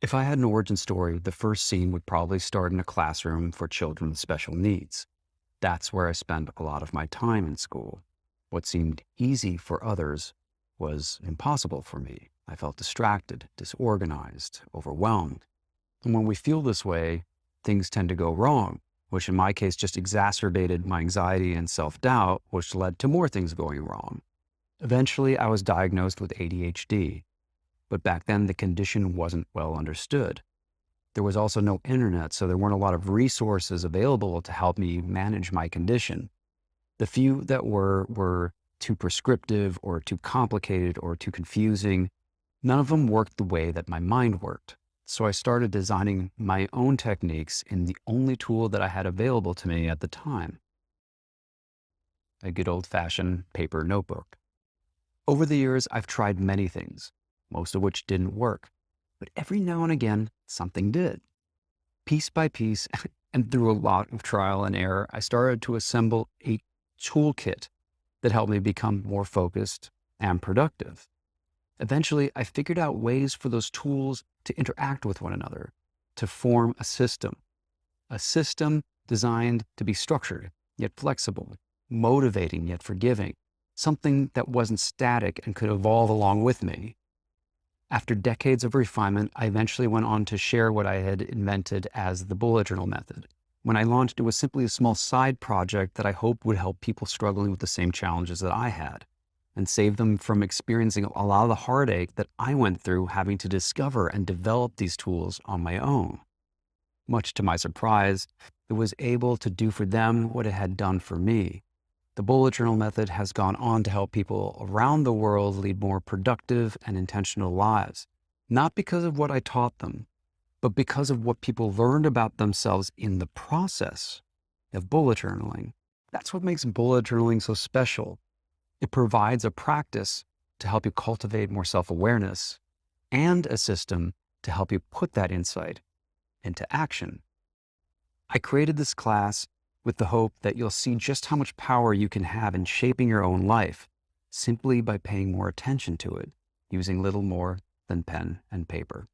If I had an origin story, the first scene would probably start in a classroom for children with special needs. That's where I spent a lot of my time in school. What seemed easy for others was impossible for me. I felt distracted, disorganized, overwhelmed. And when we feel this way, things tend to go wrong, which in my case just exacerbated my anxiety and self-doubt, which led to more things going wrong. Eventually, I was diagnosed with ADHD, but back then the condition wasn't well understood. There was also no internet, so there weren't a lot of resources available to help me manage my condition. The few that were too prescriptive or too complicated or too confusing. None of them worked the way that my mind worked. So I started designing my own techniques in the only tool that I had available to me at the time, a good old-fashioned paper notebook. Over the years, I've tried many things, most of which didn't work, but every now and again, something did. Piece by piece, and through a lot of trial and error, I started to assemble a toolkit that helped me become more focused and productive. Eventually, I figured out ways for those tools to interact with one another, to form a system designed to be structured, yet flexible, motivating, yet forgiving, something that wasn't static and could evolve along with me. After decades of refinement, I eventually went on to share what I had invented as the bullet journal method. When I launched, it was simply a small side project that I hoped would help people struggling with the same challenges that I had and save them from experiencing a lot of the heartache that I went through having to discover and develop these tools on my own. Much to my surprise, it was able to do for them what it had done for me. The bullet journal method has gone on to help people around the world lead more productive and intentional lives, not because of what I taught them, but because of what people learned about themselves in the process of bullet journaling. That's what makes bullet journaling so special. It provides a practice to help you cultivate more self-awareness and a system to help you put that insight into action. I created this class with the hope that you'll see just how much power you can have in shaping your own life simply by paying more attention to it, using little more than pen and paper.